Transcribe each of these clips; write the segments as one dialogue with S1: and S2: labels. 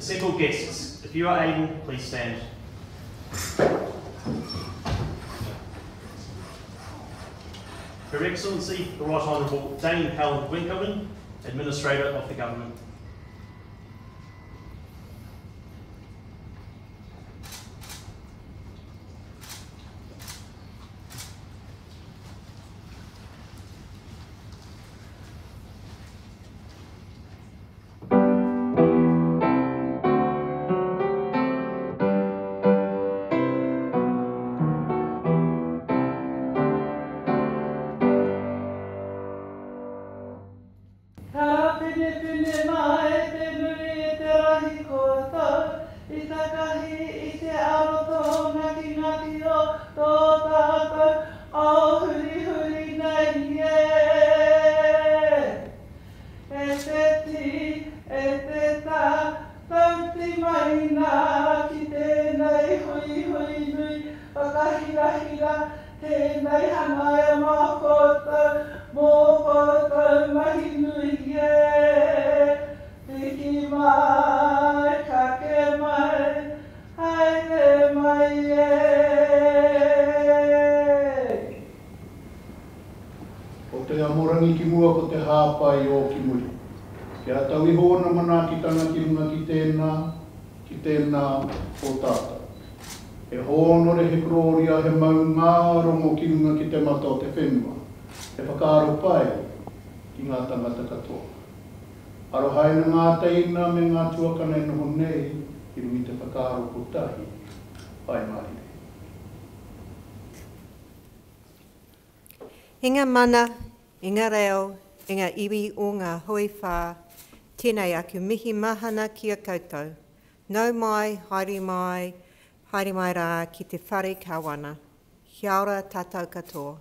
S1: Assembled guests, if you are able, please stand. Her Excellency, the Right Honourable Dame Helen Winkelman, Administrator of the Government.
S2: Inga mana, inga reo, inga iwi o ngā hui whā, tēnei aku mihi mahana ki a koutou. Nau mai rā ki te whare kawana. Kia ora tātou katoa.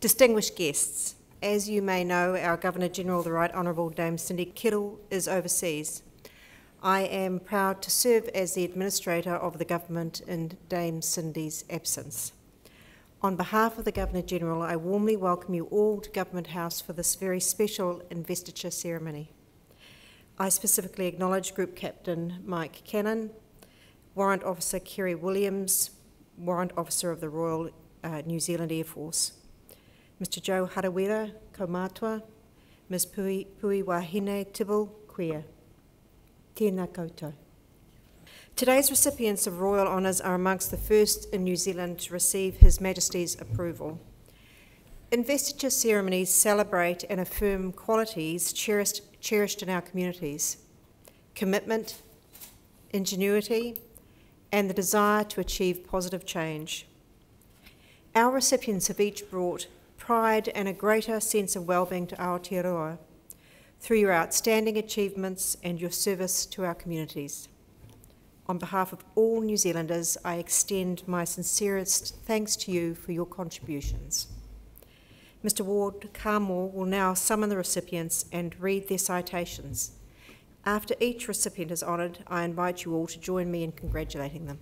S2: Distinguished guests, as you may know, our Governor-General, the Right Honourable Dame Cindy Kittle, is overseas. I am proud to serve as the Administrator of the Government in Dame Cindy's absence. On behalf of the Governor-General, I warmly welcome you all to Government House for this very special investiture ceremony. I specifically acknowledge Group Captain Mike Cannon, Warrant Officer Kerry Williams, Warrant Officer of the Royal New Zealand Air Force, Mr Joe Harawira, Kaumatua, Ms Pui Wahine Tibble, Queer. Tēnā koutou. Today's recipients of royal honours are amongst the first in New Zealand to receive His Majesty's approval. Investiture ceremonies celebrate and affirm qualities cherished in our communities: commitment, ingenuity, and the desire to achieve positive change. Our recipients have each brought pride and a greater sense of well-being to Aotearoa through your outstanding achievements and your service to our communities. On behalf of all New Zealanders, I extend my sincerest thanks to you for your contributions. Mr Ward Carmore will now summon the recipients and read their citations. After each recipient is honoured, I invite you all to join me in congratulating them.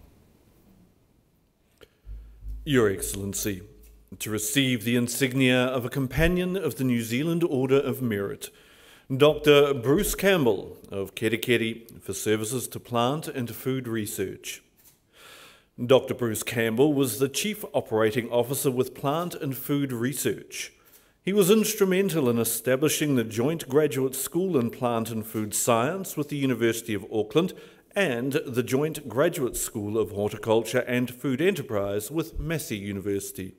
S3: Your Excellency, to receive the insignia of a Companion of the New Zealand Order of Merit, Dr. Bruce Campbell of Kerikeri for services to plant and food research. Dr. Bruce Campbell was the Chief Operating Officer with Plant and Food Research. He was instrumental in establishing the Joint Graduate School in Plant and Food Science with the University of Auckland and the Joint Graduate School of Horticulture and Food Enterprise with Massey University.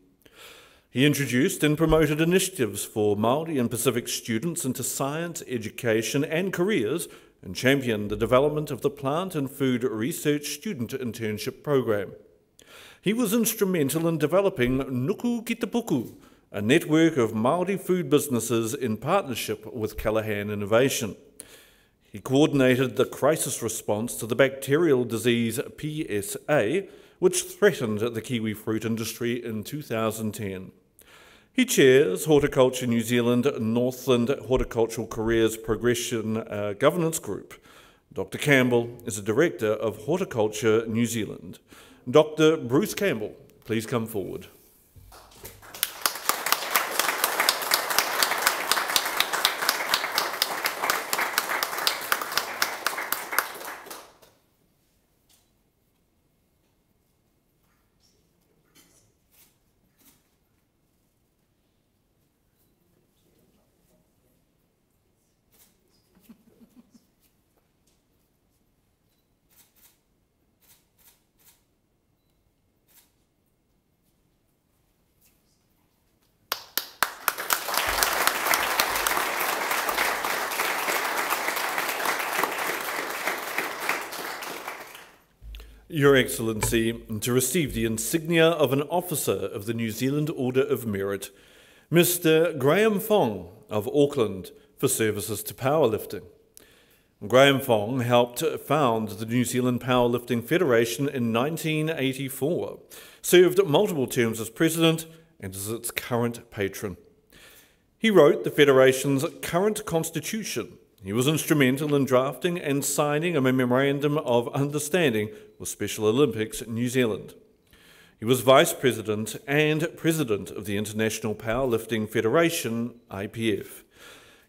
S3: He introduced and promoted initiatives for Māori and Pacific students into science, education and careers, and championed the development of the Plant and Food Research Student Internship Program. He was instrumental in developing Nuku Ki Te Puku, a network of Māori food businesses in partnership with Callaghan Innovation. He coordinated the crisis response to the bacterial disease PSA, which threatened the kiwi fruit industry in 2010. He chairs Horticulture New Zealand Northland Horticultural Careers Progression Governance Group. Dr. Campbell is a Director of Horticulture New Zealand. Dr. Bruce Campbell, please come forward. Your Excellency, to receive the insignia of an officer of the New Zealand Order of Merit, Mr. Graham Fong of Auckland for services to powerlifting. Graham Fong helped found the New Zealand Powerlifting Federation in 1984, served multiple terms as president and is its current patron. He wrote the Federation's current constitution. He was instrumental in drafting and signing a Memorandum of Understanding with Special Olympics New Zealand. He was Vice President and President of the International Powerlifting Federation, IPF.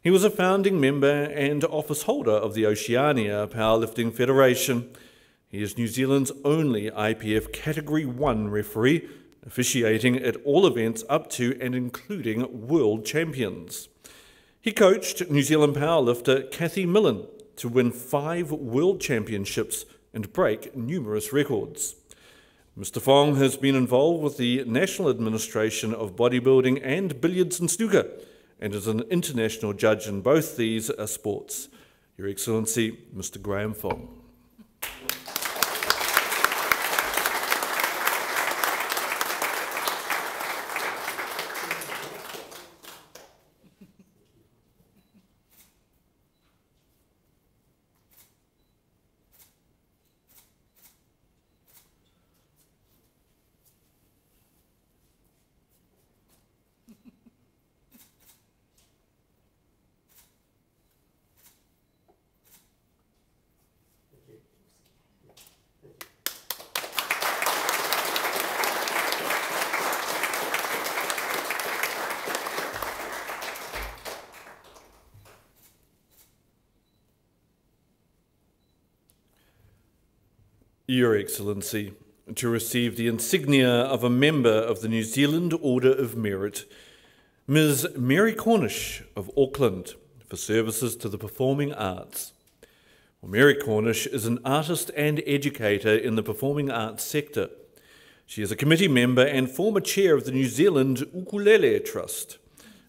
S3: He was a founding member and office holder of the Oceania Powerlifting Federation. He is New Zealand's only IPF Category 1 referee, officiating at all events up to and including World Champions. He coached New Zealand powerlifter Kathy Millen to win 5 World Championships and break numerous records. Mr. Fong has been involved with the National Administration of Bodybuilding and Billiards and Snooker, and is an international judge in both these sports. Your Excellency, Mr. Graham Fong. Your Excellency, to receive the insignia of a member of the New Zealand Order of Merit, Ms. Mary Cornish of Auckland for services to the performing arts. Well, Mary Cornish is an artist and educator in the performing arts sector. She is a committee member and former chair of the New Zealand Ukulele Trust.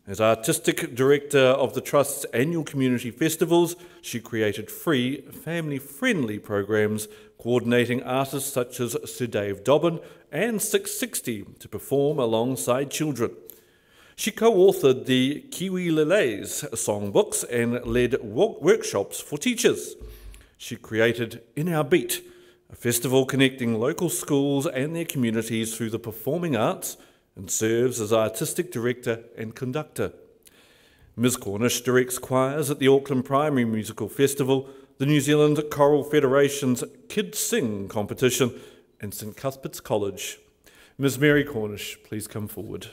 S3: As artistic director of the Trust's annual community festivals, she created free, family-friendly programs coordinating artists such as Sir Dave Dobbin and 660 to perform alongside children. She co-authored the Kiwi Lele's songbooks and led workshops for teachers. She created In Our Beat, a festival connecting local schools and their communities through the performing arts, and serves as artistic director and conductor. Ms. Cornish directs choirs at the Auckland Primary Musical Festival, the New Zealand Choral Federation's Kids Sing competition, and St Cuthbert's College. Ms. Mary Cornish, please come forward.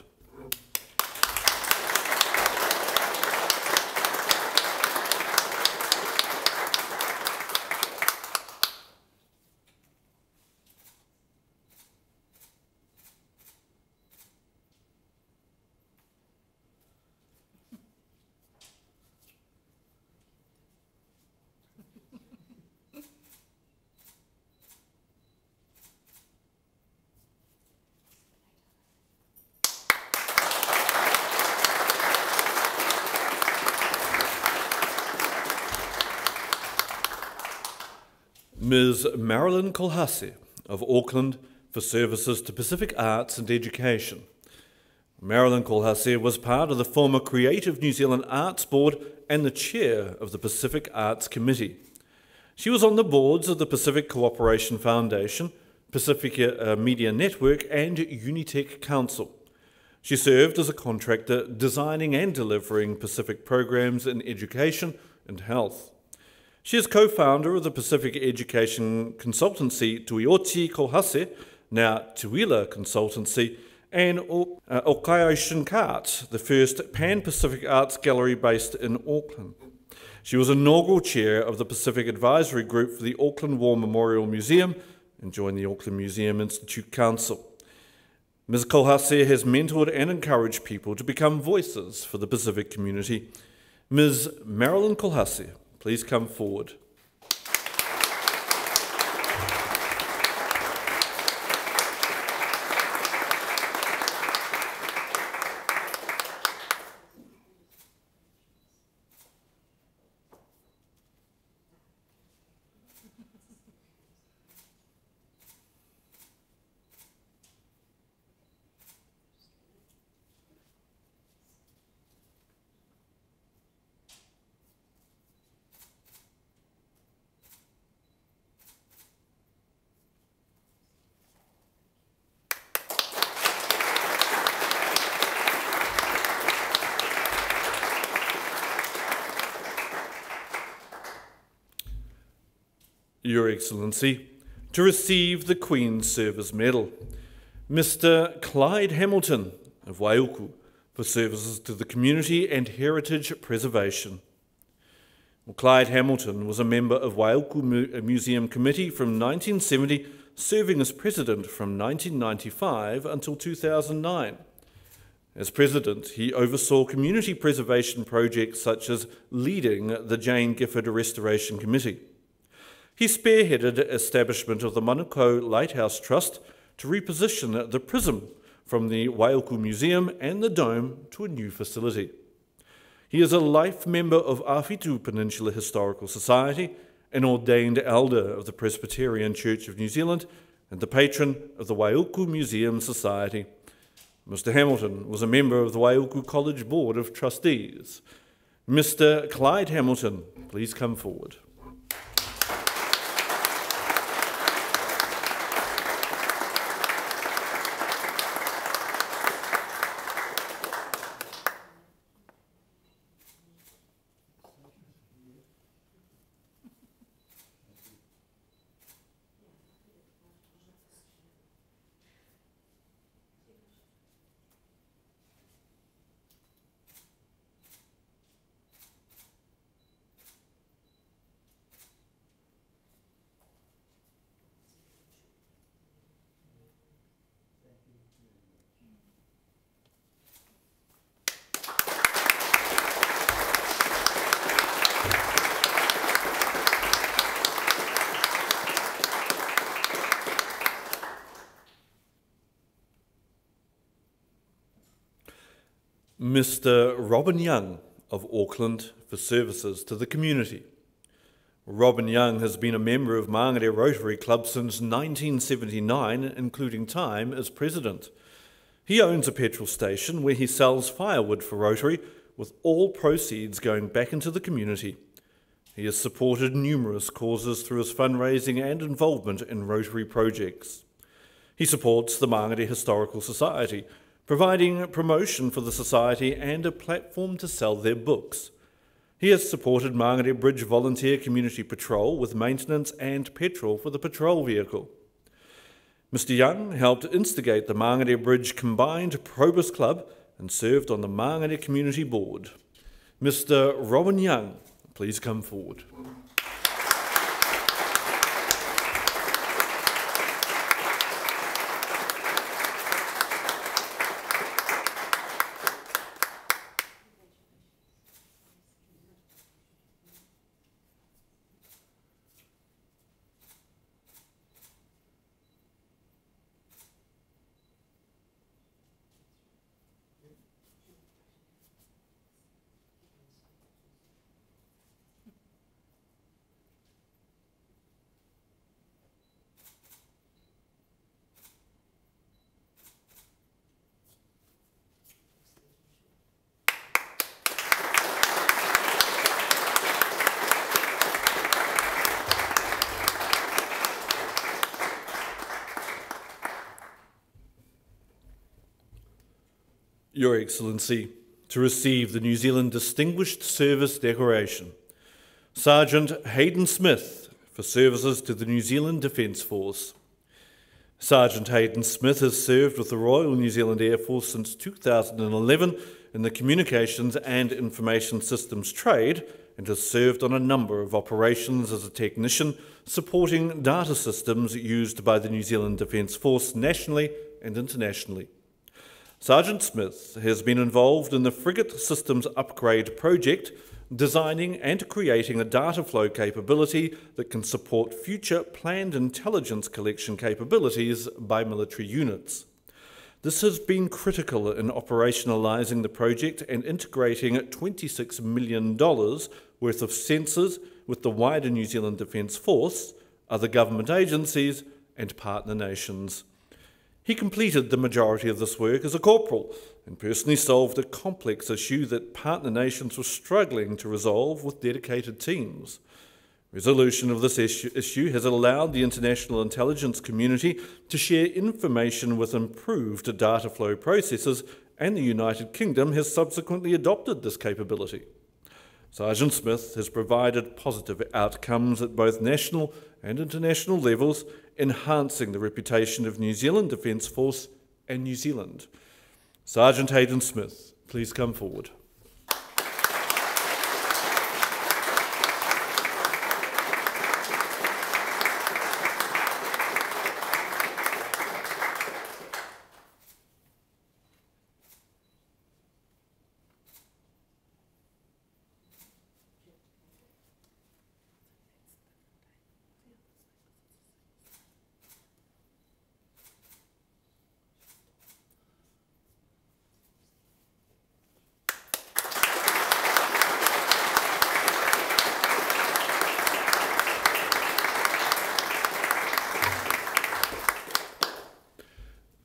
S3: Ms. Marilyn Kolhase of Auckland for services to Pacific Arts and Education. Marilyn Kolhase was part of the former Creative New Zealand Arts Board and the chair of the Pacific Arts Committee. She was on the boards of the Pacific Cooperation Foundation, Pacific Media Network and Unitec Council. She served as a contractor designing and delivering Pacific programs in education and health. She is co-founder of the Pacific Education Consultancy Tuioti Kolhase, now Tuila Consultancy, and Okaio Shinkat, the first Pan-Pacific Arts Gallery based in Auckland. She was inaugural chair of the Pacific Advisory Group for the Auckland War Memorial Museum and joined the Auckland Museum Institute Council. Ms. Kolhase has mentored and encouraged people to become voices for the Pacific community. Ms. Marilyn Kolhase, please come forward. Your Excellency, to receive the Queen's Service Medal, Mr. Clyde Hamilton of Waiuku for services to the community and heritage preservation. Well, Clyde Hamilton was a member of Waiuku Museum Committee from 1970, serving as president from 1995 until 2009. As president, he oversaw community preservation projects such as leading the Jane Gifford Restoration Committee. He spearheaded establishment of the Manukau Lighthouse Trust to reposition the prism from the Waiuku Museum and the Dome to a new facility. He is a life member of Awhitu Peninsula Historical Society, an ordained elder of the Presbyterian Church of New Zealand, and the patron of the Waiuku Museum Society. Mr. Hamilton was a member of the Waiuku College Board of Trustees. Mr. Clyde Hamilton, please come forward. Mr. Robin Young of Auckland for services to the community. Robin Young has been a member of Māngere Rotary Club since 1979, including time as president. He owns a petrol station where he sells firewood for Rotary, with all proceeds going back into the community. He has supported numerous causes through his fundraising and involvement in Rotary projects. He supports the Māngere Historical Society, providing promotion for the society and a platform to sell their books. He has supported Māngere Bridge Volunteer Community Patrol with maintenance and petrol for the patrol vehicle. Mr. Young helped instigate the Māngere Bridge Combined Probus Club and served on the Māngere Community Board. Mr. Robin Young, please come forward. Your Excellency, to receive the New Zealand Distinguished Service Decoration, Sergeant Hayden Smith for services to the New Zealand Defence Force. Sergeant Hayden Smith has served with the Royal New Zealand Air Force since 2011 in the Communications and Information Systems trade and has served on a number of operations as a technician supporting data systems used by the New Zealand Defence Force nationally and internationally. Sergeant Smith has been involved in the Frigate Systems Upgrade project, designing and creating a data flow capability that can support future planned intelligence collection capabilities by military units. This has been critical in operationalising the project and integrating $26 million worth of sensors with the wider New Zealand Defence Force, other government agencies and partner nations. He completed the majority of this work as a corporal and personally solved a complex issue that partner nations were struggling to resolve with dedicated teams. Resolution of this issue has allowed the international intelligence community to share information with improved data flow processes, and the United Kingdom has subsequently adopted this capability. Sergeant Smith has provided positive outcomes at both national and international levels, enhancing the reputation of New Zealand Defence Force and New Zealand. Sergeant Hayden Smith, please come forward.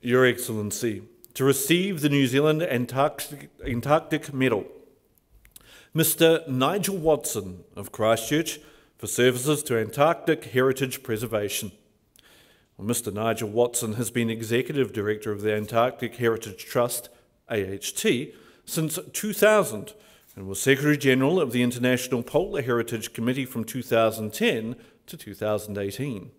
S3: Your Excellency, to receive the New Zealand Antarctic Medal, Mr. Nigel Watson of Christchurch for services to Antarctic heritage preservation. Well, Mr. Nigel Watson has been Executive Director of the Antarctic Heritage Trust, AHT, since 2000 and was Secretary General of the International Polar Heritage Committee from 2010 to 2018.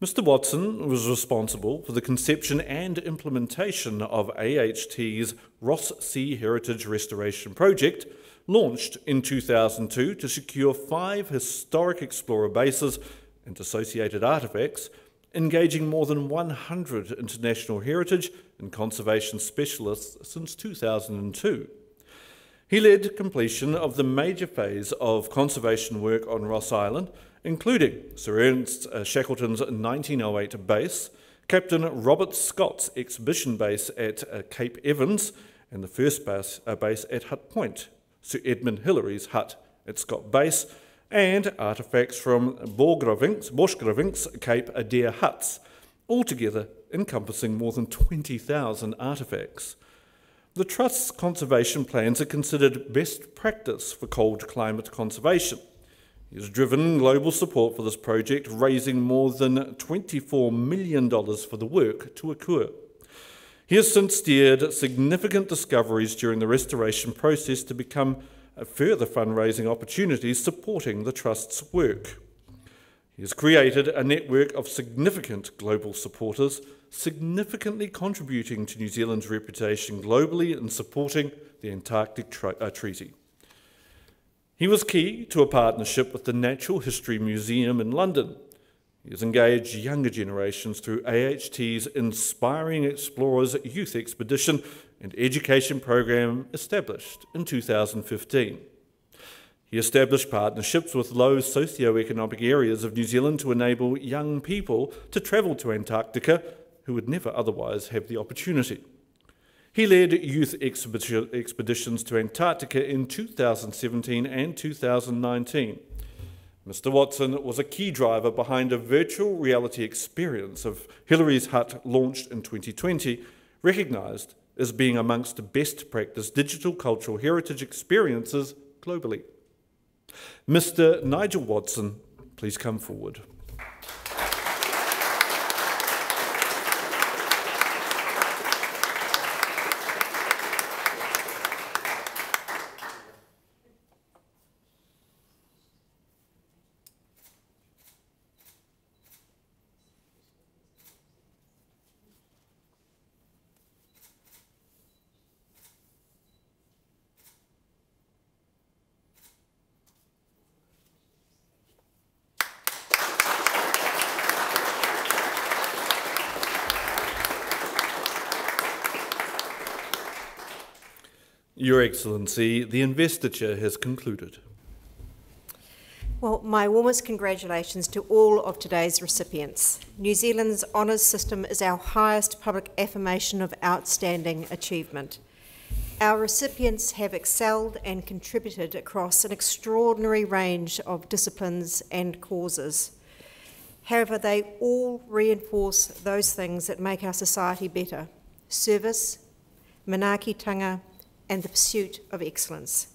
S3: Mr. Watson was responsible for the conception and implementation of AHT's Ross Sea Heritage Restoration Project, launched in 2002 to secure 5 historic explorer bases and associated artefacts, engaging more than 100 international heritage and conservation specialists since 2002. He led completion of the major phase of conservation work on Ross Island, including Sir Ernest Shackleton's 1908 base, Captain Robert Scott's exhibition base at Cape Evans, and the first base at Hut Point, Sir Edmund Hillary's hut at Scott Base, and artefacts from Borchgrevink's Cape Adair huts, altogether encompassing more than 20,000 artefacts. The Trust's conservation plans are considered best practice for cold climate conservation. He has driven global support for this project, raising more than $24 million for the work to occur. He has since steered significant discoveries during the restoration process to become further fundraising opportunities supporting the Trust's work. He has created a network of significant global supporters, significantly contributing to New Zealand's reputation globally in supporting the Antarctic Treaty. He was key to a partnership with the Natural History Museum in London. He has engaged younger generations through AHT's Inspiring Explorers Youth Expedition and education program established in 2015. He established partnerships with low socioeconomic areas of New Zealand to enable young people to travel to Antarctica who would never otherwise have the opportunity. He led youth expeditions to Antarctica in 2017 and 2019. Mr. Watson was a key driver behind a virtual reality experience of Hillary's Hut launched in 2020, recognised as being amongst best practice digital cultural heritage experiences globally. Mr. Nigel Watson, please come forward. Your Excellency, the investiture has concluded.
S2: Well, my warmest congratulations to all of today's recipients. New Zealand's honours system is our highest public affirmation of outstanding achievement. Our recipients have excelled and contributed across an extraordinary range of disciplines and causes. However, they all reinforce those things that make our society better: service, manaakitanga, and the pursuit of excellence.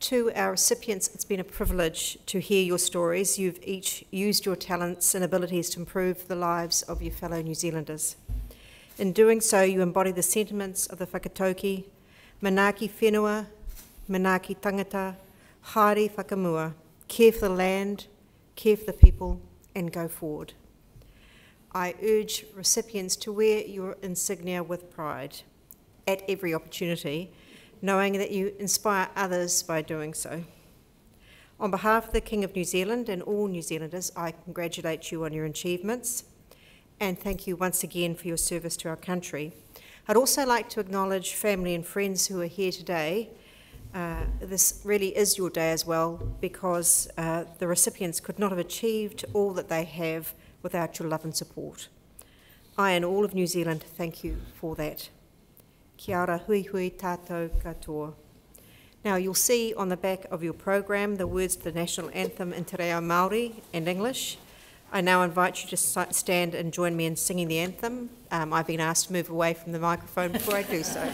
S2: To our recipients, it's been a privilege to hear your stories. You've each used your talents and abilities to improve the lives of your fellow New Zealanders. In doing so, you embody the sentiments of the whakatauki, manaaki whenua, manaaki tangata, haere whakamua, care for the land, care for the people, and go forward. I urge recipients to wear your insignia with pride at every opportunity, knowing that you inspire others by doing so. On behalf of the King of New Zealand and all New Zealanders, I congratulate you on your achievements and thank you once again for your service to our country. I'd also like to acknowledge family and friends who are here today. This really is your day as well, because the recipients could not have achieved all that they have without your love and support. I and all of New Zealand thank you for that. Kia ora hui hui tātou katoa. Now you'll see on the back of your program the words to the National Anthem in Te Reo Māori and English. I now invite you to stand and join me in singing the anthem. I've been asked to move away from the microphone before I do so.